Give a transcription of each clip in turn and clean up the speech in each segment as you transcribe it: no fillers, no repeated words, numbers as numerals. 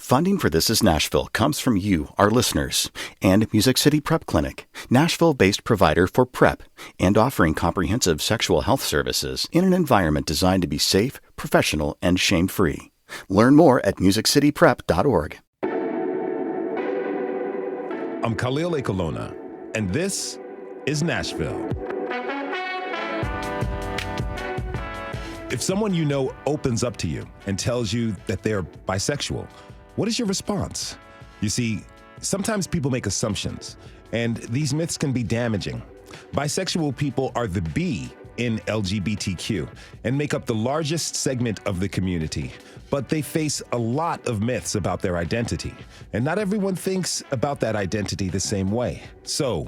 Funding for This Is Nashville comes from you, our listeners, and Music City Prep Clinic, Nashville-based provider for PrEP and offering comprehensive sexual health services in an environment designed to be safe, professional, and shame-free. Learn more at musiccityprep.org. I'm Khalil Ekolona, and this is Nashville. If someone you know opens up to you and tells you that they're bisexual, what is your response? You see, sometimes people make assumptions, and these myths can be damaging. Bisexual people are the B in LGBTQ and make up the largest segment of the community, but they face a lot of myths about their identity, and not everyone thinks about that identity the same way. So,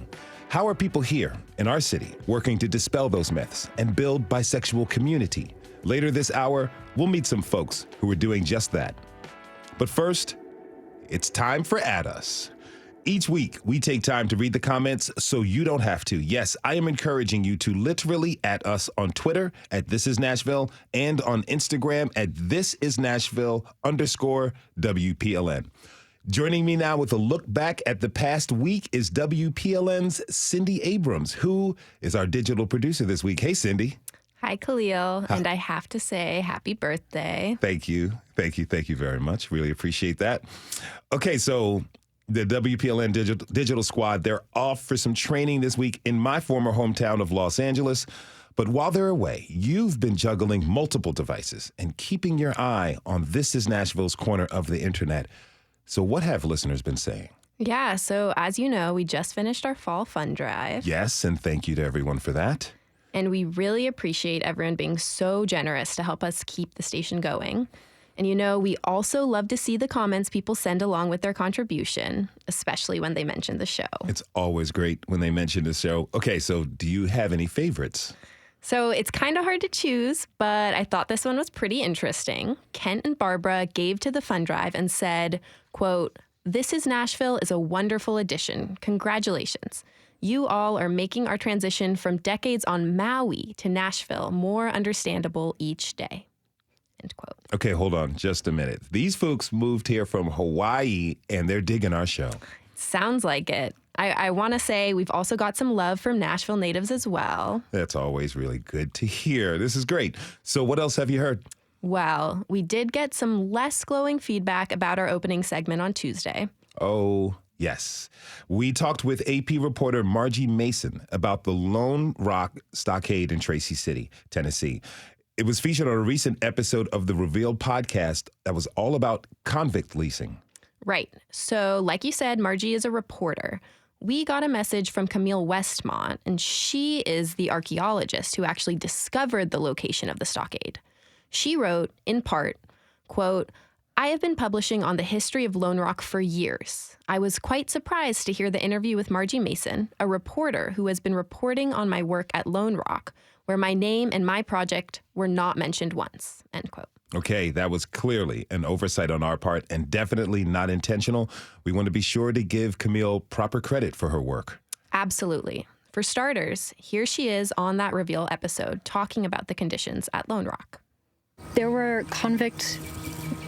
how are people here in our city working to dispel those myths and build bisexual community? Later this hour, we'll meet some folks who are doing just that. But first, it's time for At Us. Each week, we take time to read the comments so you don't have to. Yes, I am encouraging you to literally at us on Twitter at This Is Nashville and on Instagram at ThisIsNashville_WPLN. Joining me now with a look back at the past week is WPLN's Cindy Abrams, who is our digital producer this week. Hey, Cindy. Hi, Khalil, and I have to say happy birthday. Thank you very much. Really appreciate that. Okay, so the WPLN Digital Squad, they're off for some training this week in my former hometown of Los Angeles. But while they're away, you've been juggling multiple devices and keeping your eye on This Is Nashville's corner of the internet. So what have listeners been saying? Yeah, so as you know, we just finished our fall fund drive. Yes, and thank you to everyone for that. And we really appreciate everyone being so generous to help us keep the station going. And you know, we also love to see the comments people send along with their contribution, especially when they mention the show. It's always great when they mention the show. Okay, so do you have any favorites? So it's kind of hard to choose, but I thought this one was pretty interesting. Kent and Barbara gave to the fund drive and said, quote, "This Is Nashville is a wonderful addition. Congratulations. You all are making our transition from decades on Maui to Nashville more understandable each day." End quote. Okay, hold on just a minute. These folks moved here from Hawaii, and they're digging our show. Sounds like it. I want to say we've also got some love from Nashville natives as well. That's always really good to hear. This is great. So what else have you heard? Well, we did get some less glowing feedback about our opening segment on Tuesday. Oh, yes. We talked with AP reporter Margie Mason about the Lone Rock Stockade in Tracy City, Tennessee. It was featured on a recent episode of the Revealed podcast that was all about convict leasing. Right. So, like you said, Margie is a reporter. We got a message from Camille Westmont, and she is the archaeologist who actually discovered the location of the stockade. She wrote, in part, quote, "I have been publishing on the history of Lone Rock for years. I was quite surprised to hear the interview with Margie Mason, a reporter who has been reporting on my work at Lone Rock, where my name and my project were not mentioned once," end quote. Okay, that was clearly an oversight on our part and definitely not intentional. We want to be sure to give Camille proper credit for her work. Absolutely. For starters, here she is on that Reveal episode talking about the conditions at Lone Rock. There were convict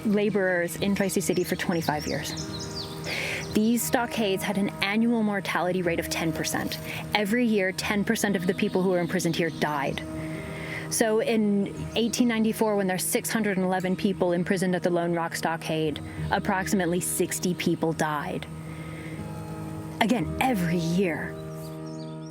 laborers in Tracy City for 25 years. These stockades had an annual mortality rate of 10%. Every year, 10% of the people who were imprisoned here died. So in 1894, when there's 611 people imprisoned at the Lone Rock Stockade, approximately 60 people died. Again, every year.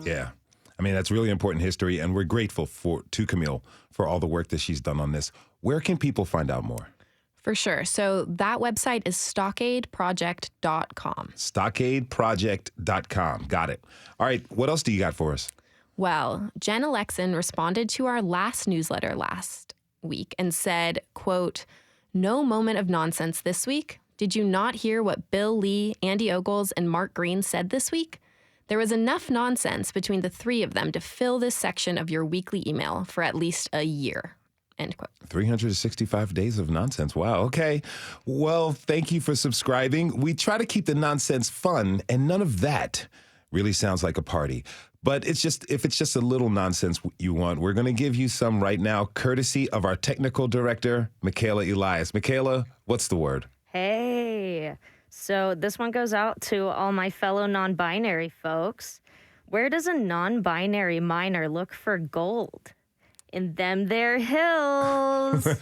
Yeah. I mean, that's really important history, and we're grateful to Camille for all the work that she's done on this. Where can people find out more? For sure. So that website is stockadeproject.com. Stockadeproject.com. Got it. All right. What else do you got for us? Well, Jen Alexin responded to our last newsletter last week and said, quote, "No moment of nonsense this week. Did you not hear what Bill Lee, Andy Ogles, and Mark Green said this week? There was enough nonsense between the three of them to fill this section of your weekly email for at least a year." End quote. 365 days of nonsense. Wow. Okay. Well, thank you for subscribing. We try to keep the nonsense fun, and none of that really sounds like a party. But if it's just a little nonsense you want, we're going to give you some right now, courtesy of our technical director, Michaela Elias. Michaela, what's the word? Hey. So this one goes out to all my fellow non-binary folks. Where does a non-binary miner look for gold? In them there hills. That's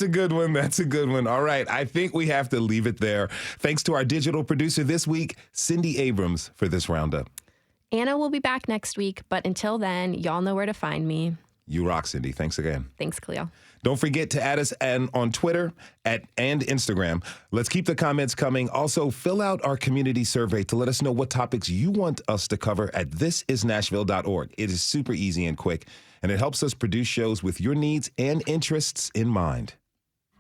a good one. That's a good one. All right. I think we have to leave it there. Thanks to our digital producer this week, Cindy Abrams, for this roundup. Anna will be back next week, but until then, y'all know where to find me. You rock, Cindy. Thanks again. Thanks, Cleo. Don't forget to add us on Twitter and Instagram. Let's keep the comments coming. Also, fill out our community survey to let us know what topics you want us to cover at thisisnashville.org. It is super easy and quick, and it helps us produce shows with your needs and interests in mind.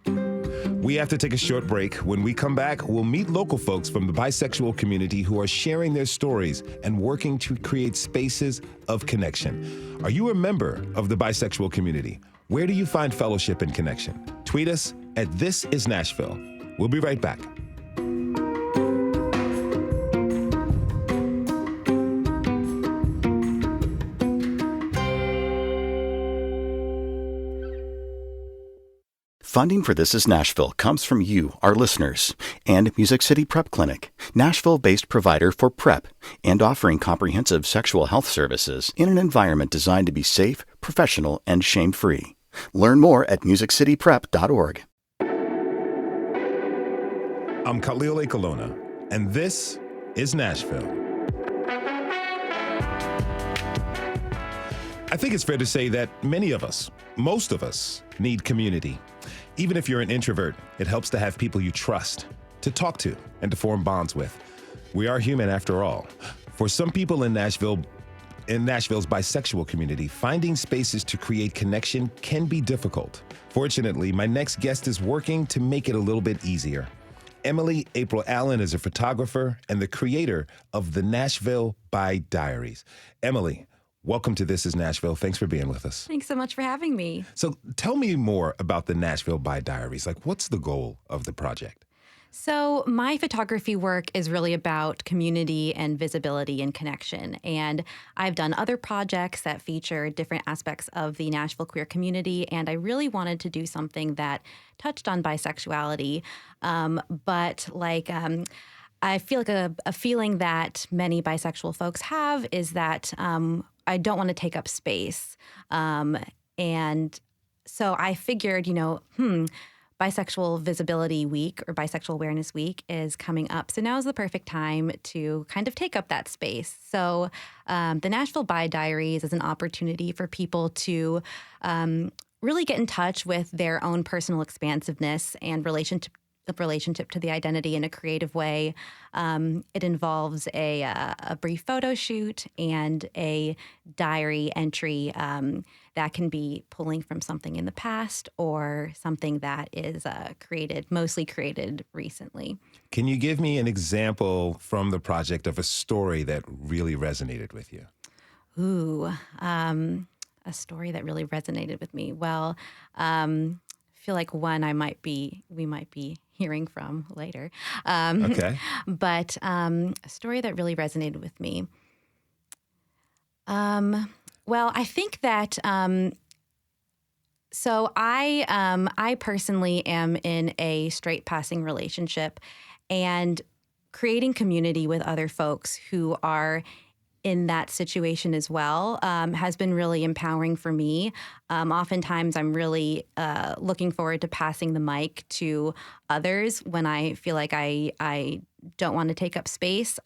We have to take a short break. When we come back, we'll meet local folks from the bisexual community who are sharing their stories and working to create spaces of connection. Are you a member of the bisexual community? Where do you find fellowship and connection? Tweet us at This Is Nashville. We'll be right back. Funding for This Is Nashville comes from you, our listeners, and Music City Prep Clinic, Nashville-based provider for PrEP and offering comprehensive sexual health services in an environment designed to be safe, professional, and shame-free. Learn more at musiccityprep.org. I'm Khalil A. Colonna, and this is Nashville. I think it's fair to say that many of us, most of us, need community. Even if you're an introvert, it helps to have people you trust, to talk to, and to form bonds with. We are human after all. For some people in Nashville's bisexual community, finding spaces to create connection can be difficult. Fortunately, my next guest is working to make it a little bit easier. Emily April Allen is a photographer and the creator of the Nashville Bi Diaries. Emily, welcome to This Is Nashville. Thanks for being with us. Thanks so much for having me. So tell me more about the Nashville Bi Diaries. Like, what's the goal of the project? So my photography work is really about community and visibility and connection. And I've done other projects that feature different aspects of the Nashville queer community. And I really wanted to do something that touched on bisexuality. I feel like a feeling that many bisexual folks have is that I don't want to take up space. And so I figured, Bisexual Visibility Week or Bisexual Awareness Week is coming up. So now is the perfect time to kind of take up that space. So the Nashville Bi Diaries is an opportunity for people to really get in touch with their own personal expansiveness and relationship to the identity in a creative way. It involves a brief photo shoot and a diary entry that can be pulling from something in the past or something that is mostly created recently. Can you give me an example from the project of a story that really resonated with you? Ooh, a story that really resonated with me. Well, I feel like one we might be hearing from later. Okay. But a story that really resonated with me. Well, I think that so I personally am in a straight passing relationship, and creating community with other folks who are in that situation as well has been really empowering for me. Oftentimes, I'm really looking forward to passing the mic to others when I feel like I don't want to take up space.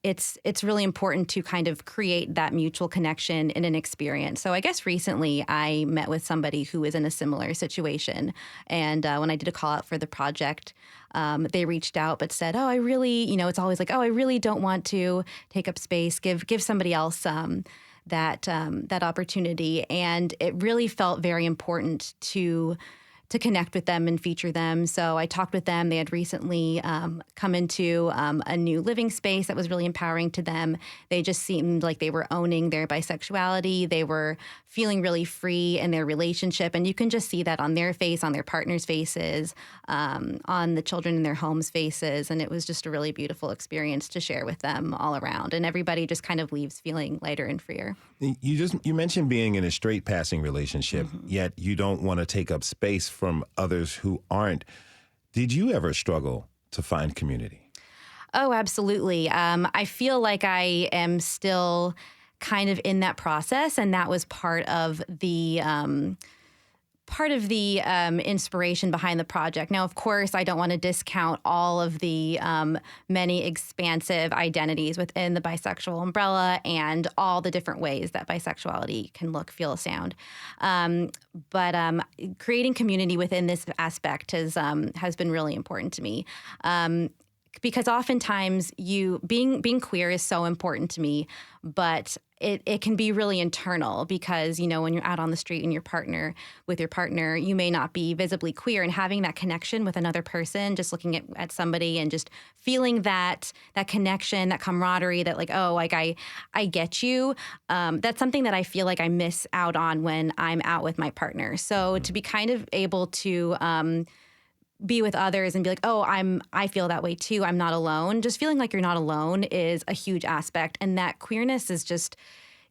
It's really important to kind of create that mutual connection in an experience. So I guess recently I met with somebody who is in a similar situation. And when I did a call out for the project, they reached out but said, I really, it's always like, I really don't want to take up space. Give somebody else that opportunity. And it really felt very important to connect with them and feature them. So I talked with them. They had recently come into a new living space that was really empowering to them. They just seemed like they were owning their bisexuality. They were feeling really free in their relationship. And you can just see that on their face, on their partner's faces, on the children in their homes' faces. And it was just a really beautiful experience to share with them all around. And everybody just kind of leaves feeling lighter and freer. You mentioned being in a straight passing relationship, yet you don't want to take up space from others who aren't. Did you ever struggle to find community? Oh, absolutely. I feel like I am still kind of in that process, and that was part of the inspiration behind the project. Now, of course, I don't want to discount all of the many expansive identities within the bisexual umbrella and all the different ways that bisexuality can look, feel, sound. But creating community within this aspect has been really important to me. Because oftentimes being queer is so important to me, but it can be really internal because, when you're out on the street and with your partner, you may not be visibly queer, and having that connection with another person, just looking at somebody and just feeling that connection, that camaraderie, that I get you. That's something that I feel like I miss out on when I'm out with my partner. So to be kind of able to be with others and be like, I feel that way too. I'm not alone. Just feeling like you're not alone is a huge aspect. And that queerness is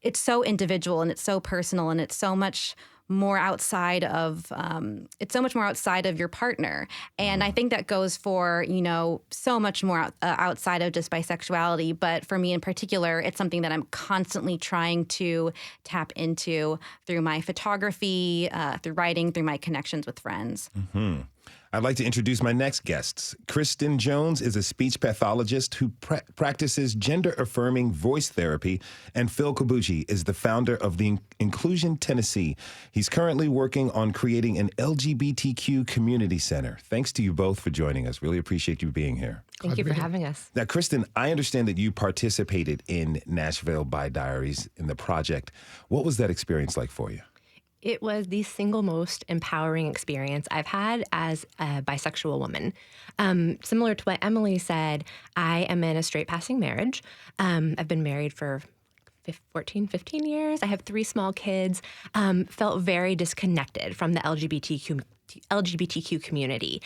it's so individual and it's so personal and it's so much more outside of your partner. And I think that goes for, so much more outside of just bisexuality. But for me in particular, it's something that I'm constantly trying to tap into through my photography, through writing, through my connections with friends. Mm-hmm. I'd like to introduce my next guests. Kristen Jones is a speech pathologist who practices gender-affirming voice therapy, and Phil Kabuchi is the founder of the Inclusion Tennessee. He's currently working on creating an LGBTQ community center. Thanks to you both for joining us. Really appreciate you being here. Thank you for having us. Now, Kristen, I understand that you participated in Nashville by Diaries in the project. What was that experience like for you? It was the single most empowering experience I've had as a bisexual woman. Similar to what Emily said, I am in a straight passing marriage. I've been married for 15 years. I have 3 small kids. Felt very disconnected from the LGBTQ community,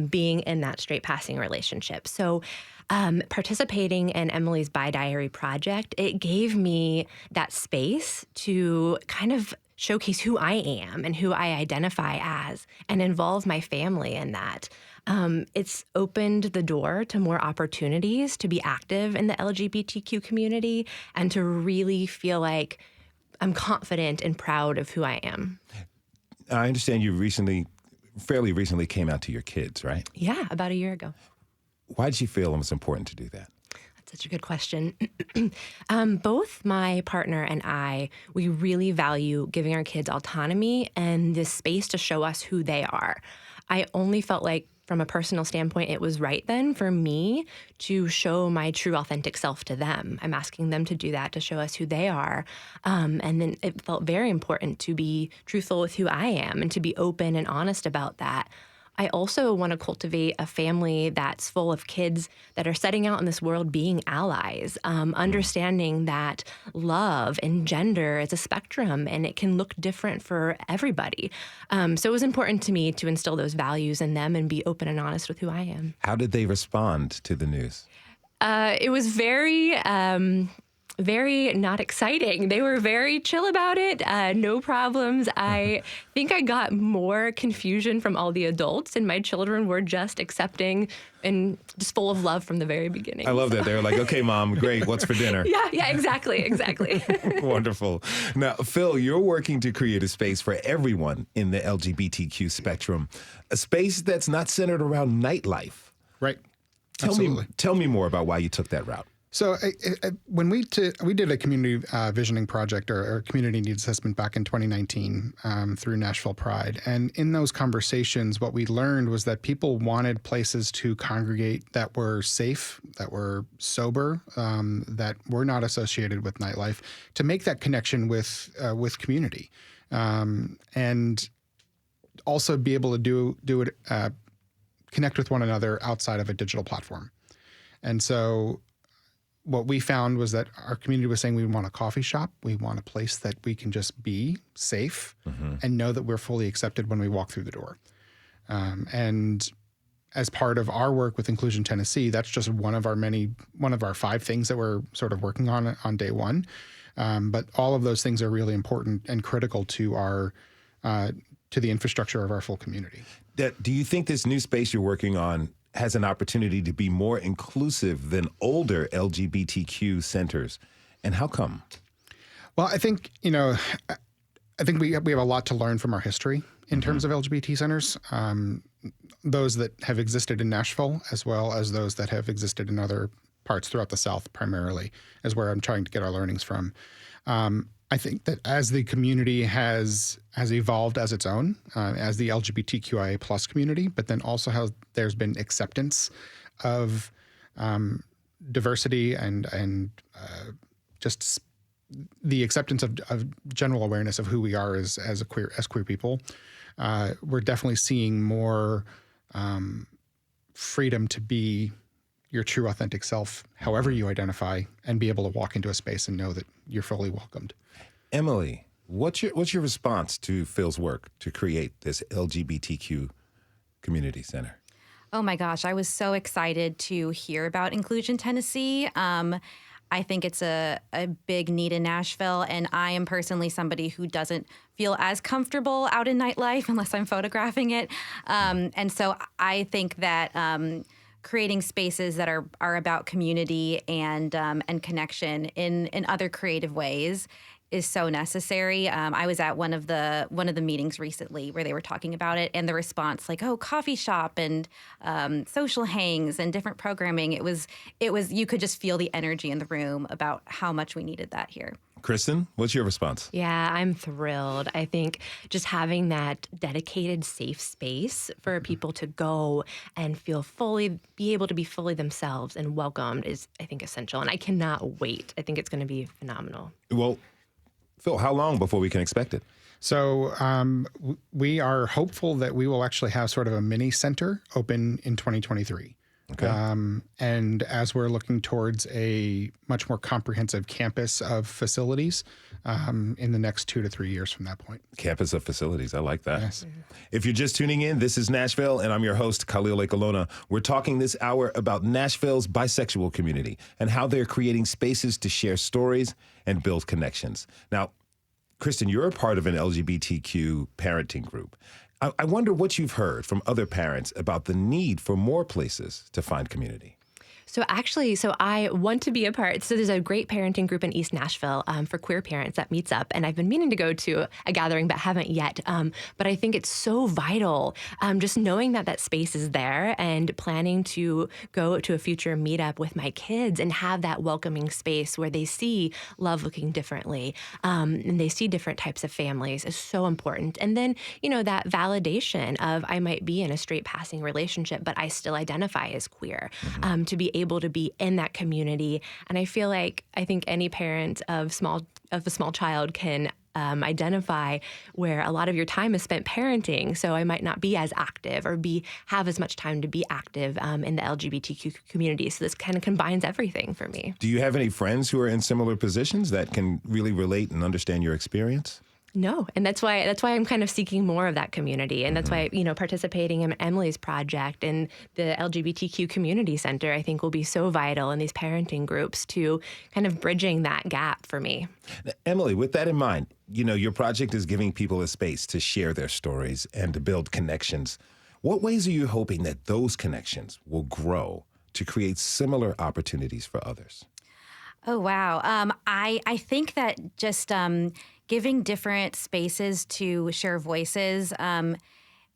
being in that straight passing relationship. So participating in Emily's Bi Diary project, it gave me that space to kind of showcase who I am and who I identify as and involve my family in that. It's opened the door to more opportunities to be active in the LGBTQ community and to really feel like I'm confident and proud of who I am. I understand you fairly recently came out to your kids, right? Yeah, about a year ago. Why did you feel it was important to do that? Such a good question. Both my partner and I, we really value giving our kids autonomy and this space to show us who they are. I only felt like, from a personal standpoint, it was right then for me to show my true authentic self to them. I'm asking them to do that, to show us who they are. And then it felt very important to be truthful with who I am and to be open and honest about that. I also want to cultivate a family that's full of kids that are setting out in this world being allies, understanding that love and gender is a spectrum and it can look different for everybody. So it was important to me to instill those values in them and be open and honest with who I am. How did they respond to the news? It was very not exciting. They were very chill about it. No problems. I think I got more confusion from all the adults, and my children were just accepting and just full of love from the very beginning. I love that. They were like, okay, Mom, great. What's for dinner? Yeah, exactly. Wonderful. Now, Phil, you're working to create a space for everyone in the LGBTQ spectrum, a space that's not centered around nightlife. Right. Tell me more about why you took that route. So when we did a community visioning project or community needs assessment back in 2019 through Nashville Pride. And in those conversations, what we learned was that people wanted places to congregate that were safe, that were sober, that were not associated with nightlife, to make that connection with community. And also be able to do it, connect with one another outside of a digital platform. And so what we found was that our community was saying we want a coffee shop. We want a place that we can just be safe and know that we're fully accepted when we walk through the door. And as part of our work with Inclusion Tennessee, that's just one of our 5 things that we're sort of working on day one. But all of those things are really important and critical to our to the infrastructure of our full community. Do you think this new space you're working on has an opportunity to be more inclusive than older LGBTQ centers? And how come? Well, I think, we have a lot to learn from our history in terms of LGBT centers, those that have existed in Nashville, as well as those that have existed in other parts throughout the South primarily, is where I'm trying to get our learnings from. I think that as the community has evolved as its own, as the LGBTQIA plus community, but then also how there's been acceptance of diversity and just the acceptance of general awareness of who we are as queer people. We're definitely seeing more freedom to be your true authentic self, however you identify, and be able to walk into a space and know that you're fully welcomed. Emily, what's your response to Phil's work to create this LGBTQ community center? Oh my gosh, I was so excited to hear about Inclusion Tennessee. I think it's a big need in Nashville, and I am personally somebody who doesn't feel as comfortable out in nightlife unless I'm photographing it. And so I think that creating spaces that are about community and connection in other creative ways is so necessary. I was at one of the meetings recently where they were talking about it, and the response, like, oh, coffee shop and social hangs and different programming. It was you could just feel the energy in the room about how much we needed that here. Kristen, what's your response? Yeah, I'm thrilled. I think just having that dedicated, safe space for people to go and be able to be fully themselves and welcomed is, I think, essential. And I cannot wait. I think it's going to be phenomenal. Well, Phil, how long before we can expect it? So we are hopeful that we will actually have sort of a mini center open in 2023. Okay. And as we're looking towards a much more comprehensive campus of facilities in the next 2 to 3 years from that point. Campus of facilities. I like that. Yes. If you're just tuning in, this is Nashville, and I'm your host, Khalil Ekalona. We're talking this hour about Nashville's bisexual community and how they're creating spaces to share stories and build connections. Now, Kristen, you're a part of an LGBTQ parenting group. I wonder what you've heard from other parents about the need for more places to find community. So I want to be a part. So there's a great parenting group in East Nashville for queer parents that meets up. And I've been meaning to go to a gathering, but haven't yet. But I think it's so vital just knowing that space is there and planning to go to a future meetup with my kids and have that welcoming space where they see love looking differently and they see different types of families is so important. And then, that validation of I might be in a straight passing relationship, but I still identify as queer, to be able to be in that community. And I think any parent of a small child can identify where a lot of your time is spent parenting. So I might not be as active or have as much time to be active in the LGBTQ community. So this kind of combines everything for me. Do you have any friends who are in similar positions that can really relate and understand your experience? No, and that's why I'm kind of seeking more of that community, and that's why participating in Emily's project and the LGBTQ Community Center I think will be so vital in these parenting groups to kind of bridging that gap for me. Now, Emily, with that in mind, your project is giving people a space to share their stories and to build connections. What ways are you hoping that those connections will grow to create similar opportunities for others? Oh, wow. I think that just giving different spaces to share voices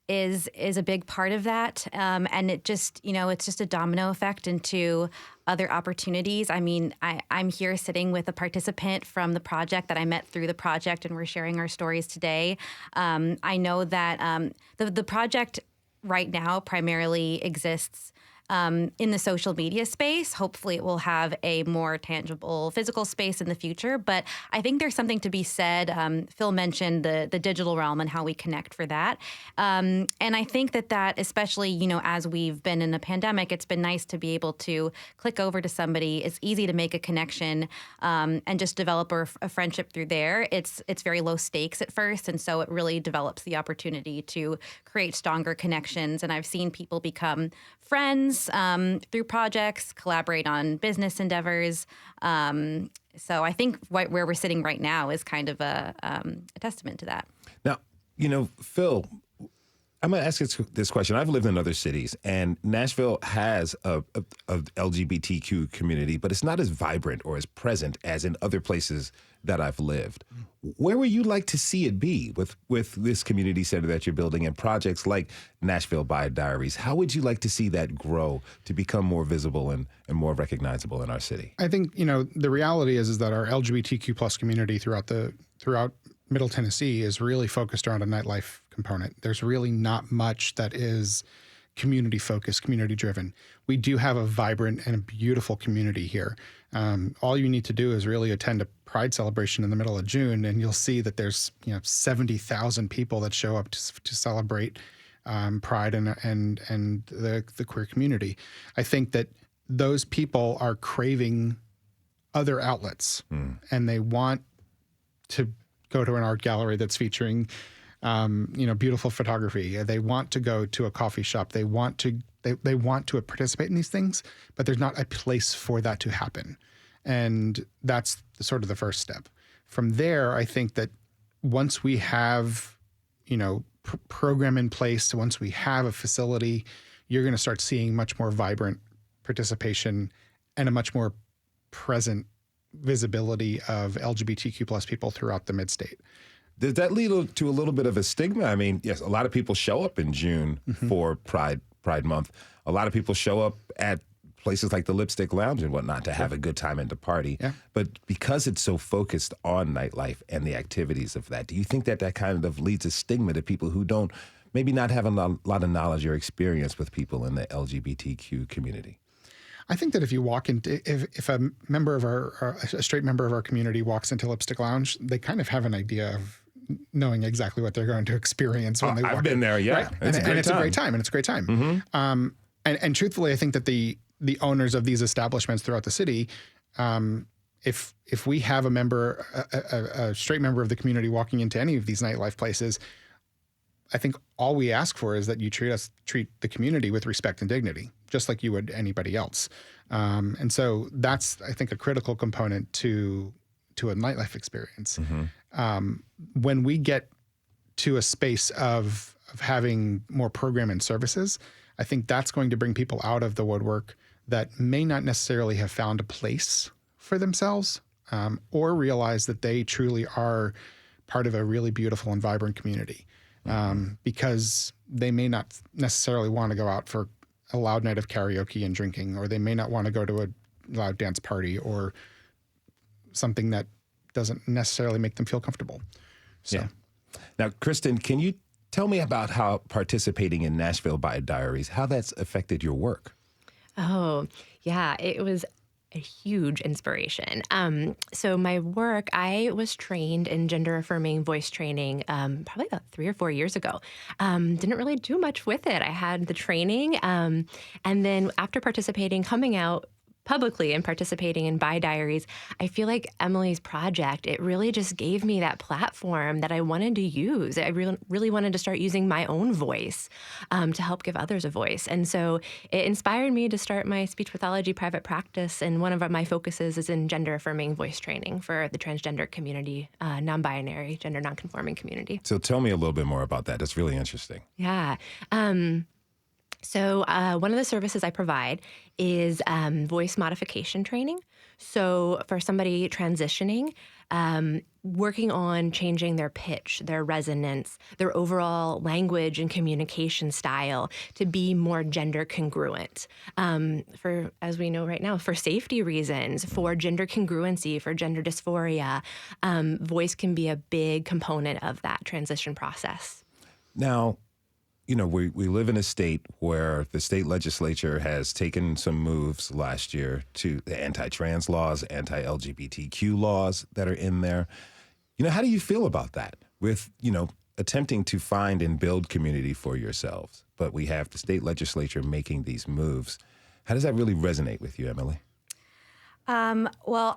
is a big part of that. And it just, it's just a domino effect into other opportunities. I mean, I'm here sitting with a participant from the project that I met through the project, and we're sharing our stories today. I know that the project right now primarily exists in the social media space. Hopefully it will have a more tangible physical space in the future. But I think there's something to be said. Phil mentioned the digital realm and how we connect for that. And I think that especially, as we've been in a pandemic, it's been nice to be able to click over to somebody. It's easy to make a connection and just develop a friendship through there. It's very low stakes at first. And so it really develops the opportunity to create stronger connections. And I've seen people become friends through projects, collaborate on business endeavors. So I think where we're sitting right now is kind of a testament to that. Now, Phil, I'm going to ask this question. I've lived in other cities, and Nashville has a LGBTQ community, but it's not as vibrant or as present as in other places that I've lived. Where would you like to see it be with this community center that you're building and projects like Nashville by Diaries? How would you like to see that grow to become more visible and more recognizable in our city? I think, the reality is that our LGBTQ plus community throughout Middle Tennessee is really focused around a nightlife component. There's really not much that is community focused, community driven. We do have a vibrant and a beautiful community here. All you need to do is really attend a Pride celebration in the middle of June, and you'll see that there's 70,000 people that show up to celebrate Pride and the queer community. I think that those people are craving other outlets, and they want to go to an art gallery that's featuring beautiful photography. They want to go to a coffee shop. They want to participate in these things, but there's not a place for that to happen. And that's sort of the first step. From there, I think that once we have, program in place, once we have a facility, you're going to start seeing much more vibrant participation and a much more present visibility of LGBTQ plus people throughout the mid-state. Does that lead to a little bit of a stigma? I mean, yes, a lot of people show up in June for Pride Month. A lot of people show up at places like the Lipstick Lounge and whatnot to have a good time and to party. Yeah. But because it's so focused on nightlife and the activities of that, do you think that kind of leads a stigma to people who don't maybe not have a lot of knowledge or experience with people in the LGBTQ community? I think that if you walk into, if a member of a straight member of our community walks into Lipstick Lounge, they kind of have an idea of knowing exactly what they're going to experience when they walk in. I've been there, yeah. Right? And it's a great time. Mm-hmm. And truthfully, I think that the owners of these establishments throughout the city, if we have a straight member of the community walking into any of these nightlife places, I think all we ask for is that you treat the community with respect and dignity, just like you would anybody else. And so that's, I think, a critical component to a nightlife experience. When we get to a space of having more program and services, I think that's going to bring people out of the woodwork that may not necessarily have found a place for themselves, or realize that they truly are part of a really beautiful and vibrant community. Because they may not necessarily want to go out for a loud night of karaoke and drinking, or they may not want to go to a loud dance party or something that doesn't necessarily make them feel comfortable. So. Yeah. Now, Kristen, can you tell me about how participating in Nashville by Diaries, how that's affected your work? Oh, yeah, it was a huge inspiration. So my work, I was trained in gender-affirming voice training probably about 3 or 4 years ago. Didn't really do much with it. I had the training, and then after participating, coming out publicly and participating in By Diaries, I feel like Emily's project, it really just gave me that platform that I wanted to use. I really wanted to start using my own voice to help give others a voice. And so it inspired me to start my speech pathology private practice. And one of my focuses is in gender-affirming voice training for the transgender community, non-binary, gender non-conforming community. So tell me a little bit more about that. That's really interesting. Yeah. So one of the services I provide is voice modification training. So for somebody transitioning, working on changing their pitch, their resonance, their overall language and communication style to be more gender congruent. For, as we know right now, for safety reasons, for gender congruency, for gender dysphoria, voice can be a big component of that transition process. Now, you know, we live in a state where the state legislature has taken some moves last year to the anti-trans laws, anti-LGBTQ laws that are in there. You know, how do you feel about that with, you know, attempting to find and build community for yourselves, but we have the state legislature making these moves? How does that really resonate with you, Emily? Well,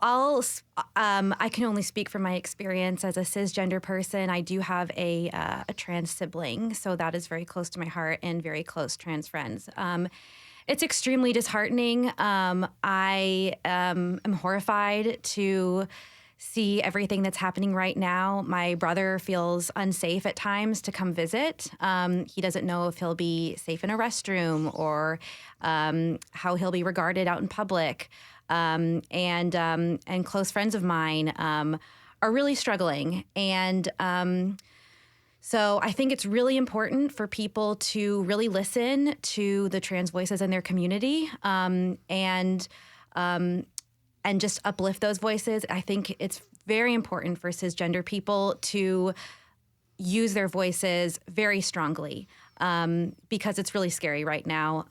I can only speak from my experience as a cisgender person. I do have a trans sibling, so that is very close to my heart, and very close trans friends. It's extremely disheartening. I am horrified to see everything that's happening right now. My brother feels unsafe at times to come visit. He doesn't know if he'll be safe in a restroom or how he'll be regarded out in public. And close friends of mine are really struggling. And so I think it's really important for people to really listen to the trans voices in their community and just uplift those voices. I think it's very important for cisgender people to use their voices very strongly because it's really scary right now,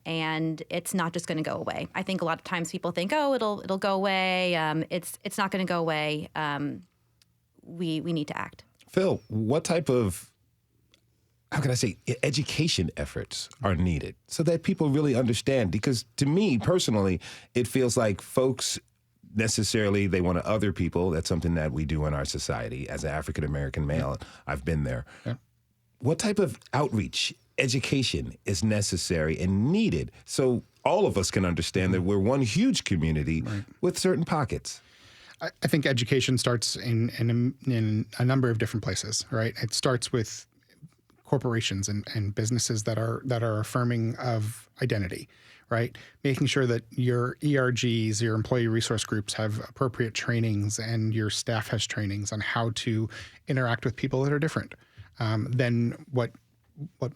and it's not just going to go away. I think a lot of times people think, oh, it'll go away. It's not going to go away. We need to act. Phil, what type of, how can I say, education efforts are needed so that people really understand? Because to me personally, it feels like folks necessarily, they want to other people. That's something that we do in our society as an African-American male. I've been there. Yeah. What type of outreach, education is necessary and needed so all of us can understand that we're one huge community with certain pockets? I think education starts in a number of different places, right? It starts with corporations and businesses that are affirming of identity, right? Making sure that your ERGs, your employee resource groups, have appropriate trainings and your staff has trainings on how to interact with people that are different than what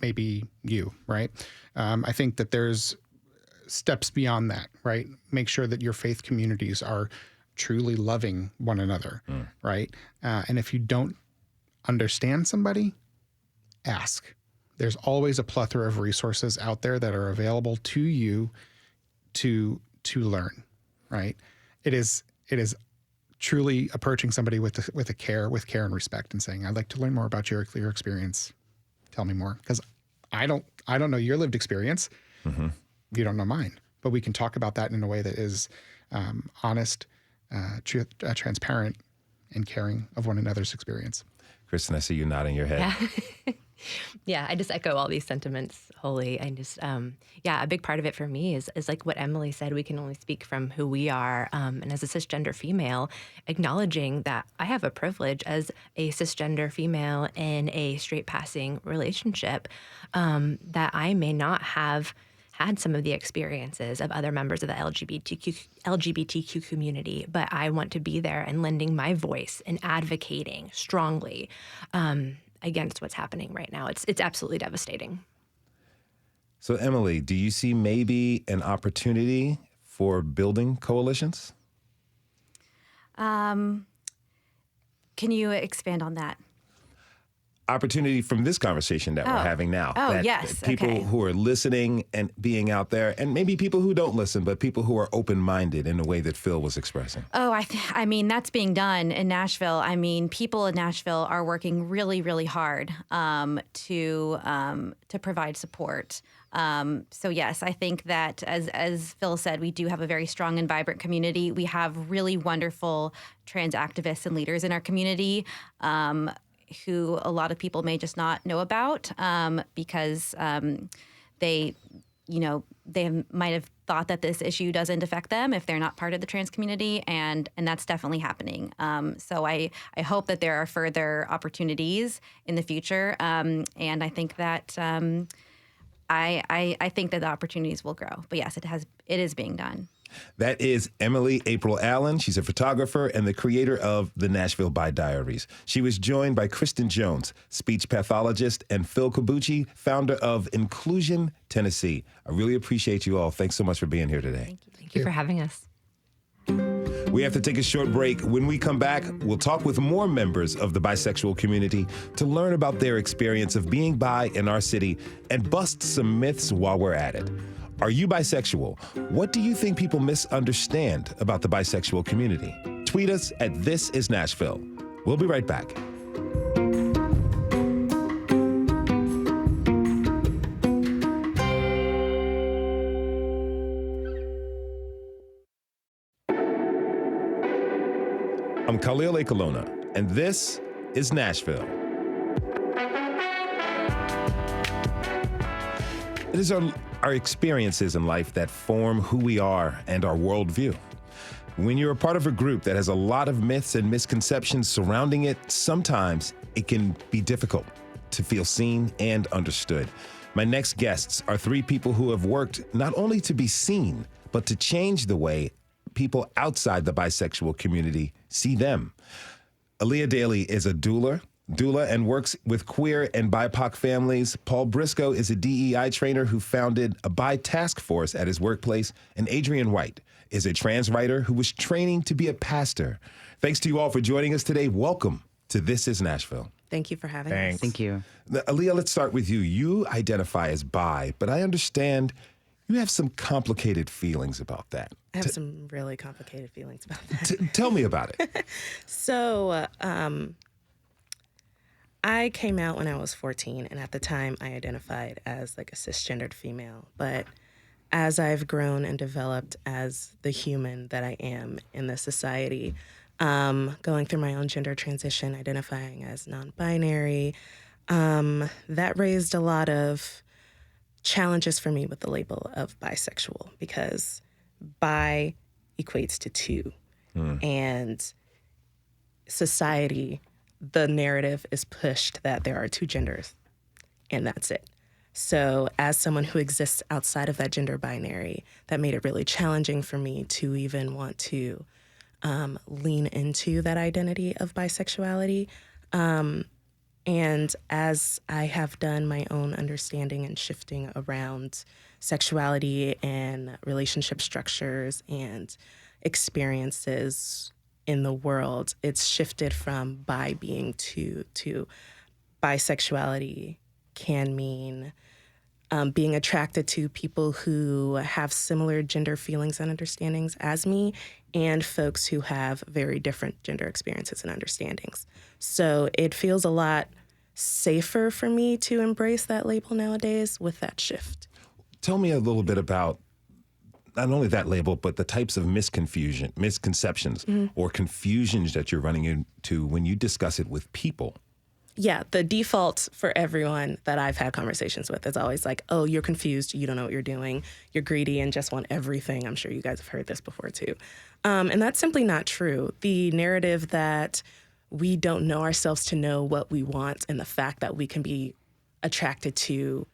may be you, right? I think that there's steps beyond that, right? Make sure that your faith communities are truly loving one another, right? And if you don't understand somebody, ask. There's always a plethora of resources out there that are available to you to learn, right? It is truly approaching somebody with care and respect and saying, I'd like to learn more about your experience. Tell me more, because I don't know your lived experience. Mm-hmm. You don't know mine, but we can talk about that in a way that is honest, transparent, and caring of one another's experience. Kristen, I see you nodding your head. Yeah. Yeah, I just echo all these sentiments wholly. I just, a big part of it for me is like what Emily said, we can only speak from who we are. And as a cisgender female, acknowledging that I have a privilege as a cisgender female in a straight passing relationship, that I may not have had some of the experiences of other members of the LGBTQ community, but I want to be there and lending my voice and advocating strongly against what's happening right now. It's absolutely devastating. So, Emily, do you see maybe an opportunity for building coalitions? Can you expand on that? Opportunity from this conversation that we're having now. Oh, yes. People who are listening and being out there, and maybe people who don't listen, but people who are open-minded in the way that Phil was expressing. Oh, I mean, that's being done in Nashville. I mean, people in Nashville are working really, really hard to provide support. So yes, I think that as Phil said, we do have a very strong and vibrant community. We have really wonderful trans activists and leaders in our community, who a lot of people may just not know about because they might have thought that this issue doesn't affect them if they're not part of the trans community, and that's definitely happening. So I hope that there are further opportunities in the future, and I think that I think that the opportunities will grow. But yes, it is being done. That is Emily April Allen. She's a photographer and the creator of the Nashville Bi Diaries. She was joined by Kristen Jones, speech pathologist, and Phil Kobuchi, founder of Inclusion Tennessee. I really appreciate you all. Thanks so much for being here today. Thank you for having us. We have to take a short break. When we come back, we'll talk with more members of the bisexual community to learn about their experience of being bi in our city and bust some myths while we're at it. Are you bisexual? What do you think people misunderstand about the bisexual community? Tweet us at This Is Nashville. We'll be right back. I'm Khalil Ekalona, and this is Nashville. It is our experiences in life that form who we are and our worldview. When you're a part of a group that has a lot of myths and misconceptions surrounding it, sometimes it can be difficult to feel seen and understood. My next guests are three people who have worked not only to be seen, but to change the way people outside the bisexual community see them. Aaliyah Dailey is a doula and works with queer and BIPOC families. Paul Brisco is a DEI trainer who founded a bi task force at his workplace. And Adrian White is a trans writer who was training to be a pastor. Thanks to you all for joining us today. Welcome to This is Nashville. Thank you for having us. Thank you. Now, Aaliyah, let's start with you. You identify as bi, but I understand you have some complicated feelings about that. I have some really complicated feelings about that. Tell me about it. So, I came out when I was 14, and at the time I identified as like a cisgendered female. But as I've grown and developed as the human that I am in this society, going through my own gender transition, identifying as non-binary, that raised a lot of challenges for me with the label of bisexual, because bi equates to two. And society, the narrative is pushed that there are two genders, and that's it. So as someone who exists outside of that gender binary, that made it really challenging for me to even want to lean into that identity of bisexuality. And as I have done my own understanding and shifting around sexuality and relationship structures and experiences in the world, it's shifted from bi being two to bisexuality can mean being attracted to people who have similar gender feelings and understandings as me, and folks who have very different gender experiences and understandings. So it feels a lot safer for me to embrace that label nowadays with that shift. Tell me a little bit about not only that label, but the types of misconceptions or confusions that you're running into when you discuss it with people. Yeah, the default for everyone that I've had conversations with is always like, oh, you're confused, you don't know what you're doing, you're greedy and just want everything. I'm sure you guys have heard this before too. And that's simply not true. The narrative that we don't know ourselves to know what we want, and the fact that we can be attracted to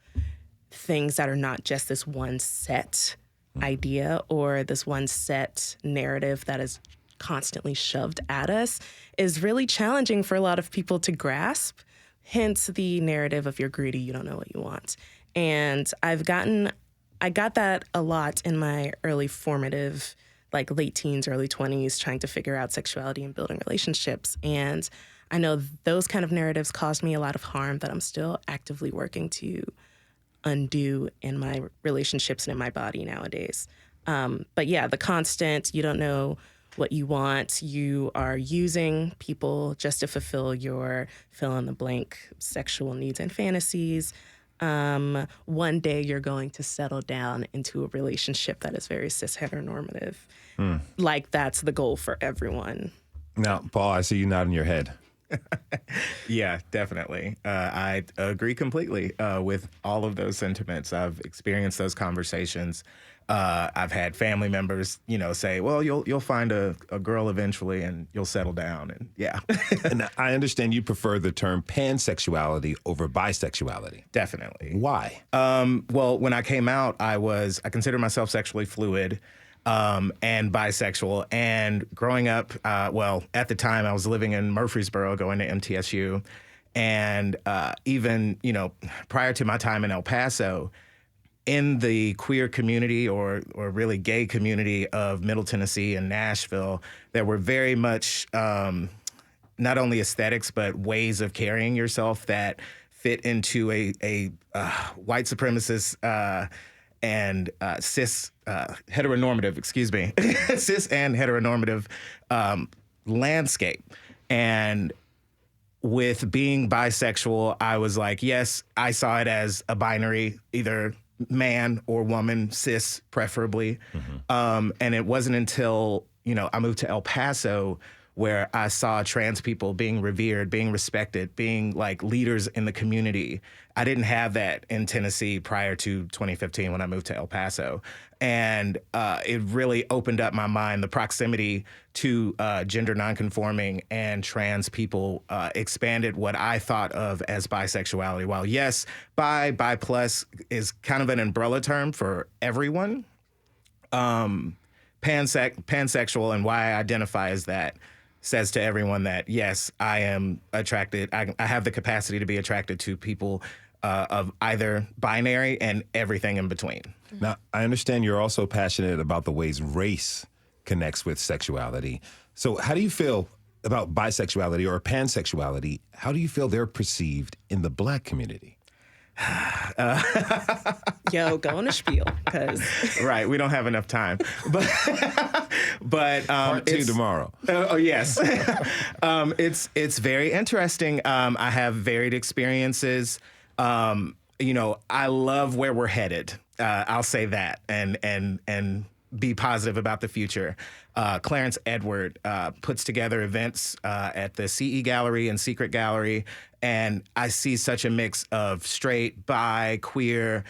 things that are not just this one set idea or this one set narrative that is constantly shoved at us is really challenging for a lot of people to grasp, hence the narrative of you're greedy, you don't know what you want. And I got that a lot in my early formative, like late teens, early 20s, trying to figure out sexuality and building relationships. And I know those kind of narratives caused me a lot of harm that I'm still actively working to undo in my relationships and in my body nowadays. But yeah, the constant, you don't know what you want, you are using people just to fulfill your fill-in-the-blank sexual needs and fantasies. One day you're going to settle down into a relationship that is very cis-heteronormative. Like that's the goal for everyone. Now, Paul, I see you nodding your head. Yeah, definitely. I agree completely with all of those sentiments. I've experienced those conversations. I've had family members, say, well, you'll find a girl eventually and you'll settle down. And yeah. And I understand you prefer the term pansexuality over bisexuality. Definitely. Why? Well, when I came out, I consider myself sexually fluid. And bisexual. And growing up, at the time I was living in Murfreesboro, going to MTSU. And even, prior to my time in El Paso, in the queer community or really gay community of Middle Tennessee and Nashville, there were very much not only aesthetics, but ways of carrying yourself that fit into a white supremacist and cis heteronormative, cis and heteronormative landscape. And with being bisexual, I was like, yes, I saw it as a binary, either man or woman, cis preferably. And it wasn't until, I moved to El Paso where I saw trans people being revered, being respected, being like leaders in the community. I didn't have that in Tennessee prior to 2015 when I moved to El Paso. And it really opened up my mind. The proximity to gender nonconforming and trans people expanded what I thought of as bisexuality. While yes, bi plus is kind of an umbrella term for everyone, pansexual and why I identify as that says to everyone that, yes, I am attracted. I have the capacity to be attracted to people of either binary and everything in between. Now, I understand you're also passionate about the ways race connects with sexuality. So how do you feel about bisexuality or pansexuality? How do you feel they're perceived in the Black community? Yo, go on a spiel, because right, we don't have enough time. But Part 2 tomorrow. Oh yes, it's very interesting. I have varied experiences. I love where we're headed. I'll say that, and be positive about the future. Clarence Edward puts together events at the CE Gallery and Secret Gallery, and I see such a mix of straight, bi, queer,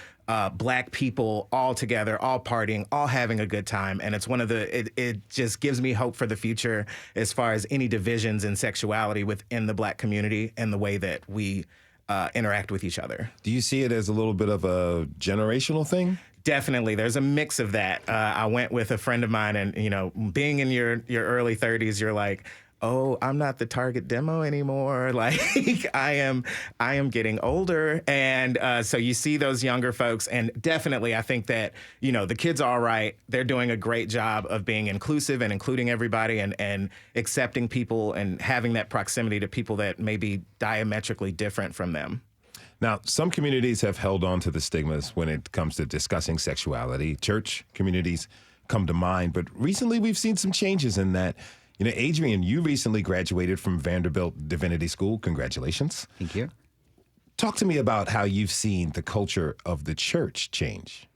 Black people all together, all partying, all having a good time. And it's it just gives me hope for the future as far as any divisions in sexuality within the Black community and the way that we interact with each other. Do you see it as a little bit of a generational thing? Definitely. There's a mix of that. I went with a friend of mine, and, being in your early 30s, you're like, oh, I'm not the target demo anymore. Like, I am getting older. And so you see those younger folks. And definitely, I think that, the kids are all right. They're doing a great job of being inclusive and including everybody and accepting people and having that proximity to people that may be diametrically different from them. Now, some communities have held on to the stigmas when it comes to discussing sexuality. Church communities come to mind, but recently we've seen some changes in that. Adrian, you recently graduated from Vanderbilt Divinity School. Congratulations. Thank you. Talk to me about how you've seen the culture of the church change.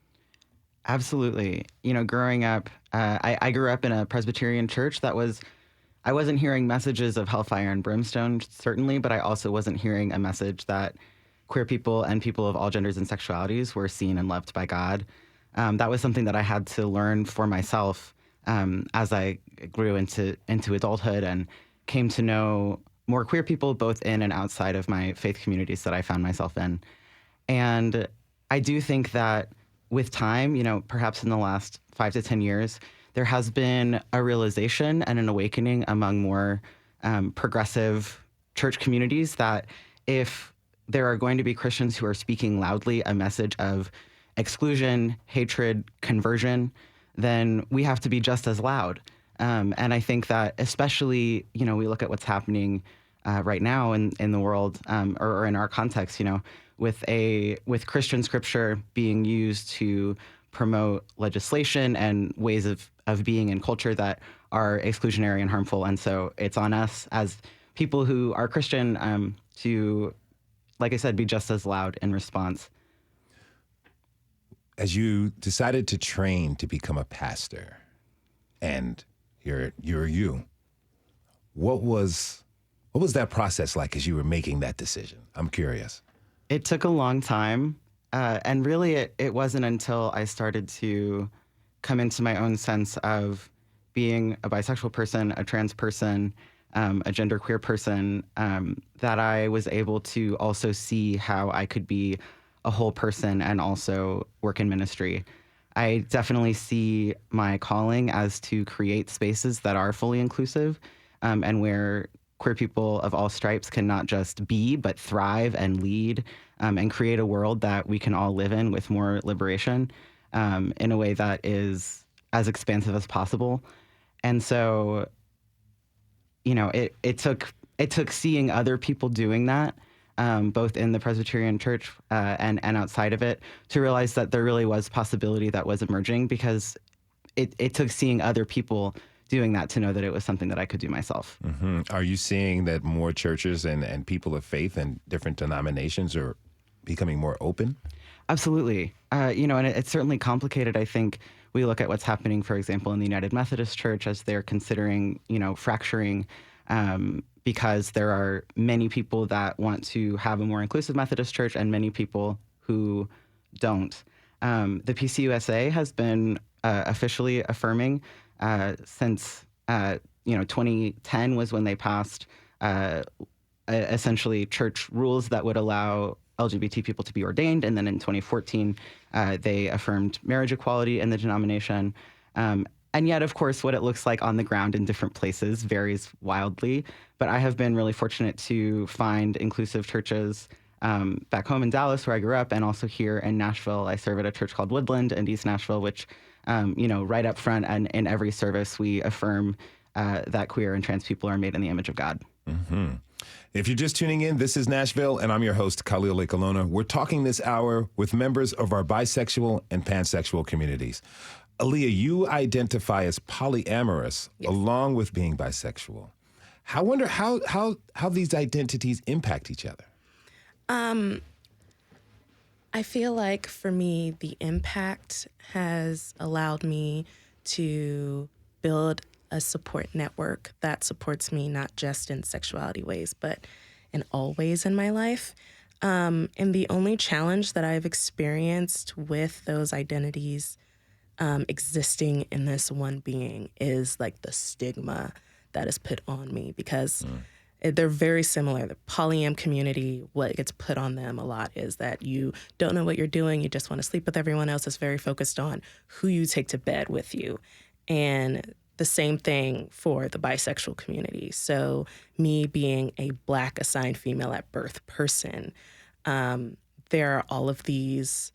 Absolutely. Growing up, I grew up in a Presbyterian church I wasn't hearing messages of hellfire and brimstone, certainly, but I also wasn't hearing a message that queer people and people of all genders and sexualities were seen and loved by God. That was something that I had to learn for myself as I grew into adulthood and came to know more queer people both in and outside of my faith communities that I found myself in. And I do think that with time, perhaps in the last 5 to 10 years, there has been a realization and an awakening among more progressive church communities that if there are going to be Christians who are speaking loudly a message of exclusion, hatred, conversion, then we have to be just as loud. And I think that especially, we look at what's happening right now in the world or in our context, with Christian scripture being used to promote legislation and ways of being in culture that are exclusionary and harmful. And so it's on us as people who are Christian to, like I said, be just as loud in response. As you decided to train to become a pastor, and you're you, what was that process like as you were making that decision? I'm curious. It took a long time, and really it wasn't until I started to come into my own sense of being a bisexual person, a trans person, a genderqueer person, that I was able to also see how I could be a whole person and also work in ministry. I definitely see my calling as to create spaces that are fully inclusive and where queer people of all stripes can not just be, but thrive and lead and create a world that we can all live in with more liberation in a way that is as expansive as possible. And so, it took seeing other people doing that, both in the Presbyterian Church and outside of it, to realize that there really was possibility that was emerging, because it took seeing other people doing that to know that it was something that I could do myself. Mm-hmm. Are you seeing that more churches and people of faith and different denominations are becoming more open? Absolutely. And it's certainly complicated, I think, We look at what's happening, for example, in the United Methodist Church as they're considering, fracturing because there are many people that want to have a more inclusive Methodist Church and many people who don't. The PCUSA has been officially affirming since 2010 was when they passed essentially church rules that would allow LGBT people to be ordained. And then in 2014, they affirmed marriage equality in the denomination. And yet, of course, what it looks like on the ground in different places varies wildly. But I have been really fortunate to find inclusive churches back home in Dallas, where I grew up, and also here in Nashville. I serve at a church called Woodland in East Nashville, which, right up front and in every service, we affirm that queer and trans people are made in the image of God. Mm-hmm. If you're just tuning in, this is Nashville, and I'm your host, Khalil Lekalona. We're talking this hour with members of our bisexual and pansexual communities. Aaliyah, you identify as polyamorous along with being bisexual. I wonder how these identities impact each other. I feel like for me, the impact has allowed me to build a support network that supports me not just in sexuality ways, but in all ways in my life. And the only challenge that I've experienced with those identities existing in this one being is like the stigma that is put on me, because they're very similar. The polyam community, what gets put on them a lot is that you don't know what you're doing. You just want to sleep with everyone else. It's very focused on who you take to bed with you. And the same thing for the bisexual community. So me being a Black assigned female at birth person, there are all of these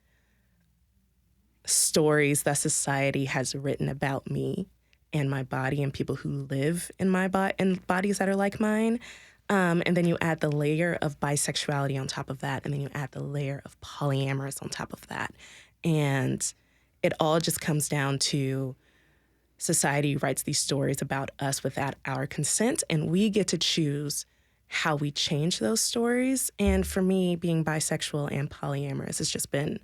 stories that society has written about me and my body and people who live in my in bodies that are like mine. And then you add the layer of bisexuality on top of that, and then you add the layer of polyamorous on top of that. And it all just comes down to society writes these stories about us without our consent, and we get to choose how we change those stories. And for me, being bisexual and polyamorous has just been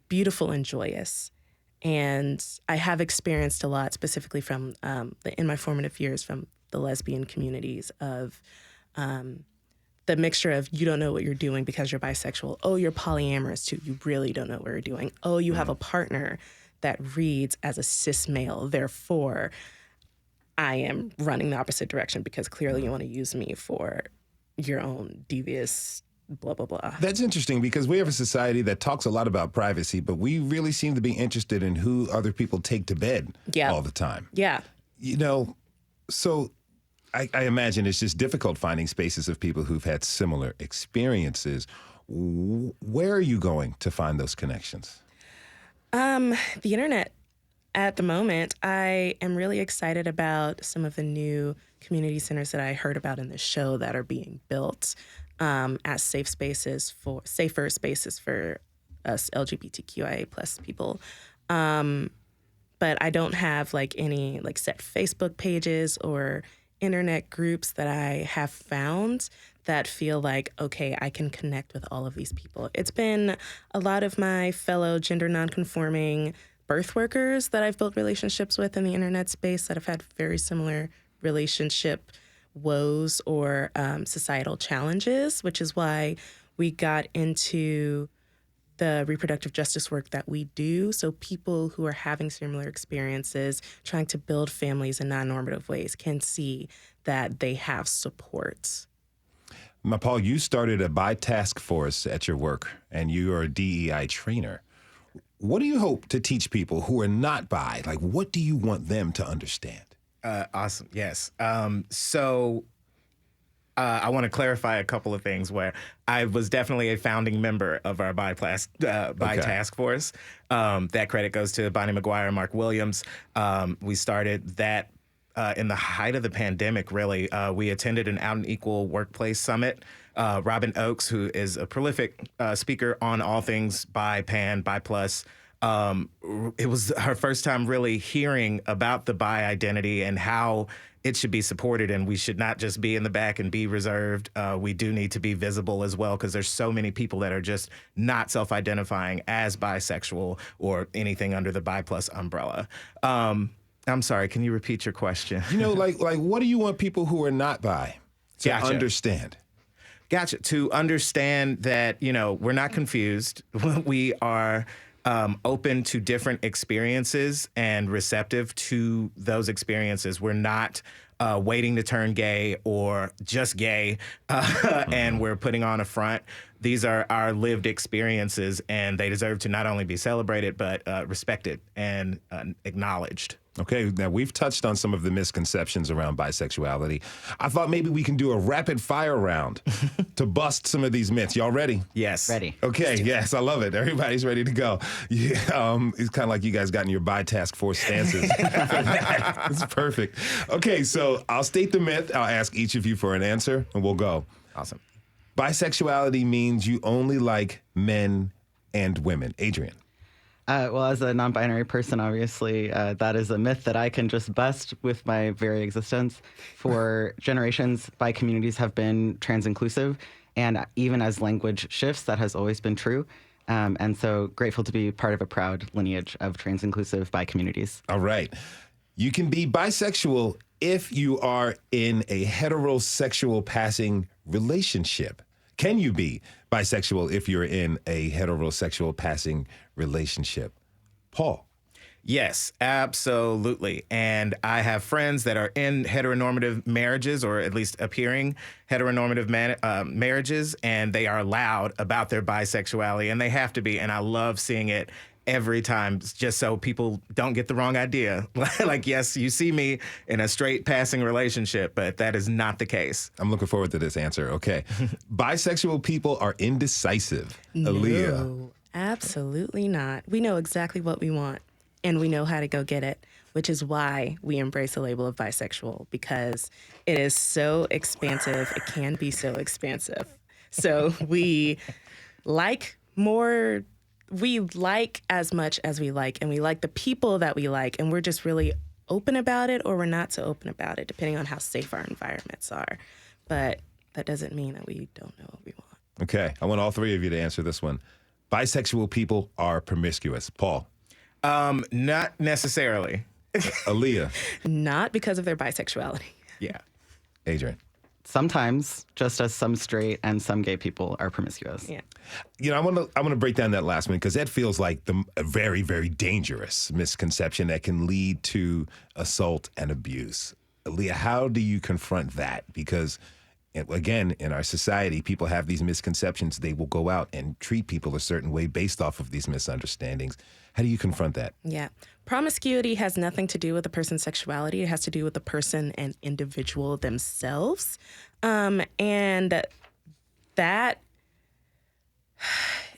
beautiful and joyous. And I have experienced a lot, specifically from in my formative years, from the lesbian communities of the mixture of you don't know what you're doing because you're bisexual. Oh, you're polyamorous too. You really don't know what you're doing. Oh, you have a partner that reads as a cis male. Therefore, I am running the opposite direction because clearly you want to use me for your own devious blah, blah, blah. That's interesting because we have a society that talks a lot about privacy, but we really seem to be interested in who other people take to bed all the time. Yeah. So I imagine it's just difficult finding spaces of people who've had similar experiences. Where are you going to find those connections? The internet. At the moment, I am really excited about some of the new community centers that I heard about in the show that are being built as safer spaces for us LGBTQIA plus people. But I don't have any set Facebook pages or internet groups that I have found that feel like, okay, I can connect with all of these people. It's been a lot of my fellow gender nonconforming birth workers that I've built relationships with in the internet space that have had very similar relationship woes or societal challenges, which is why we got into the reproductive justice work that we do. So people who are having similar experiences, trying to build families in non-normative ways, can see that they have support. Paul, you started a bi task force at your work, and you are a DEI trainer. What do you hope to teach people who are not bi? What do you want them to understand? Awesome. Yes. So I want to clarify a couple of things where I was definitely a founding member of our bi task force. That credit goes to Bonnie McGuire and Mark Williams. We started that in the height of the pandemic, really. We attended an Out and Equal Workplace Summit. Robin Oakes, who is a prolific speaker on all things bi, pan, bi plus, It was her first time really hearing about the bi identity and how it should be supported, and we should not just be in the back and be reserved. We do need to be visible as well, because there's so many people that are just not self-identifying as bisexual or anything under the bi plus umbrella. I'm sorry, can you repeat your question? You know, like what do you want people who are not bi to understand? Gotcha. To understand that, you know, we're not confused. We are open to different experiences and receptive to those experiences. We're not waiting to turn gay or just gay, and we're putting on a front. These are our lived experiences, and they deserve to not only be celebrated, but respected and acknowledged. Okay, now we've touched on some of the misconceptions around bisexuality. I thought maybe we can do a rapid fire round to bust some of these myths. Y'all ready? Yes. Ready. Okay, yes, I love it. Everybody's ready to go. Yeah, it's kind of like you guys got in your bi task force stances. It's perfect. Okay, so I'll state the myth. I'll ask each of you for an answer, and we'll go. Awesome. Bisexuality means you only like men and women. Adrian. Well, as a non-binary person, obviously, that is a myth that I can just bust with my very existence. For generations, bi communities have been trans-inclusive, and even as language shifts, that has always been true. And so grateful to be part of a proud lineage of trans-inclusive bi communities. All right. You can be bisexual if you are in a heterosexual passing relationship. Can you be bisexual if you're in a heterosexual passing relationship? Paul. Yes, absolutely. And I have friends that are in heteronormative marriages, or at least appearing heteronormative marriages, and they are loud about their bisexuality, and they have to be. And I love seeing it every time, just so people don't get the wrong idea. Like, yes, you see me in a straight passing relationship, but that is not the case. I'm looking forward to this answer. Okay. Bisexual people are indecisive. Aaliyah. No, absolutely not. We know exactly what we want, and we know how to go get it, which is why we embrace the label of bisexual, because it is so expansive. It can be so expansive. So we like as much as we like, and we like the people that we like, and we're just really open about it, or we're not so open about it, depending on how safe our environments are. But that doesn't mean that we don't know what we want. Okay. I want all three of you to answer this one. Bisexual people are promiscuous. Paul. Not necessarily. Aaliyah. Not because of their bisexuality. Yeah. Adrian. Sometimes, just as some straight and some gay people are promiscuous. Yeah. You know, I want to break down that last one, because that feels like a very, very dangerous misconception that can lead to assault and abuse. Aaliyah, how do you confront that? Because, again, in our society, people have these misconceptions. They will go out and treat people a certain way based off of these misunderstandings. How do you confront that? Yeah. Promiscuity has nothing to do with the person's sexuality. It has to do with the person and individual themselves. And that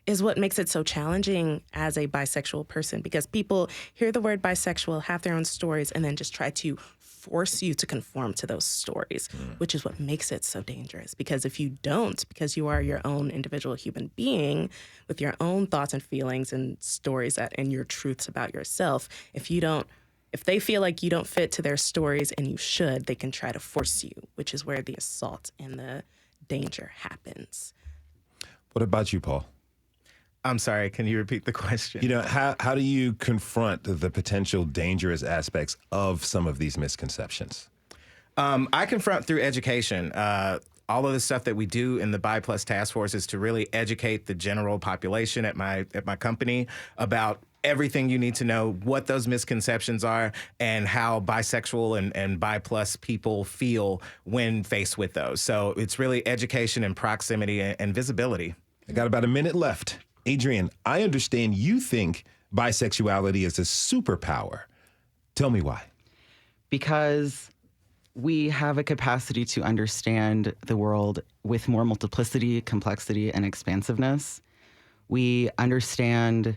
is what makes it so challenging as a bisexual person, because people hear the word bisexual, have their own stories, and then just try to force you to conform to those stories, which is what makes it so dangerous. Because if you don't, because you are your own individual human being with your own thoughts and feelings and stories and your truths about yourself, if they feel like you don't fit to their stories and you should, they can try to force you, which is where the assault and the danger happens. What about you, Paul? I'm sorry, can you repeat the question? You know, how do you confront the potential dangerous aspects of some of these misconceptions? I confront through education. All of the stuff that we do in the Bi Plus Task Force is to really educate the general population at my company about everything you need to know, what those misconceptions are, and how bisexual and bi plus people feel when faced with those. So it's really education and proximity and visibility. I got about a minute left. Adrian, I understand you think bisexuality is a superpower. Tell me why. Because we have a capacity to understand the world with more multiplicity, complexity, and expansiveness. We understand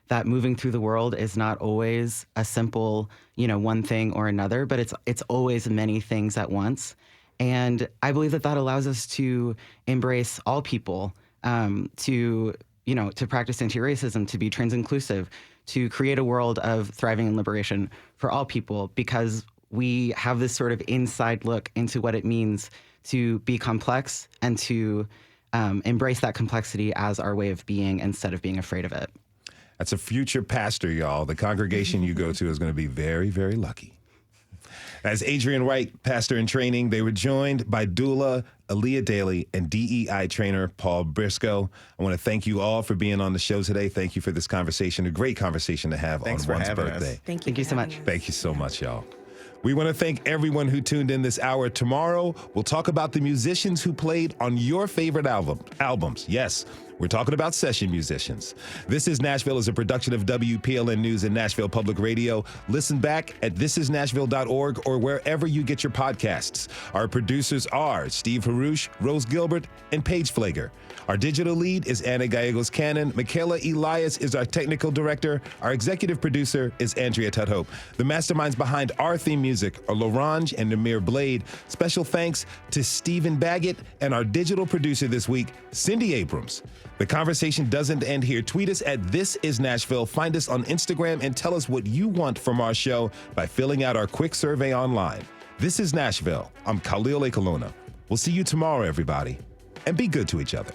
that moving through the world is not always a simple, one thing or another, but it's always many things at once. And I believe that allows us to embrace all people, to to practice anti-racism, to be trans inclusive, to create a world of thriving and liberation for all people, because we have this sort of inside look into what it means to be complex and to embrace that complexity as our way of being instead of being afraid of it. That's a future pastor, y'all. The congregation you go to is going to be very, very lucky. As Adrian Wright, pastor in training, they were joined by doula Aaliyah Dailey and DEI trainer Paul Brisco. I want to thank you all for being on the show today. Thank you for this conversation, a great conversation to have on one's birthday. Thank you so much. Thank you so much, y'all. We want to thank everyone who tuned in this hour. Tomorrow, we'll talk about the musicians who played on your favorite albums. Yes, we're talking about session musicians. This is Nashville is a production of WPLN News and Nashville Public Radio. Listen back at thisisnashville.org or wherever you get your podcasts. Our producers are Steve Harouche, Rose Gilbert, and Paige Flager. Our digital lead is Anna Gallegos-Cannon. Michaela Elias is our technical director. Our executive producer is Andrea Tudhope. The masterminds behind our theme music are Larange and Namir Blade. Special thanks to Stephen Baggett and our digital producer this week, Cindy Abrams. The conversation doesn't end here. Tweet us at This Is Nashville. Find us on Instagram and tell us what you want from our show by filling out our quick survey online. This is Nashville. I'm Khalil Ekaluna. We'll see you tomorrow, everybody, and be good to each other.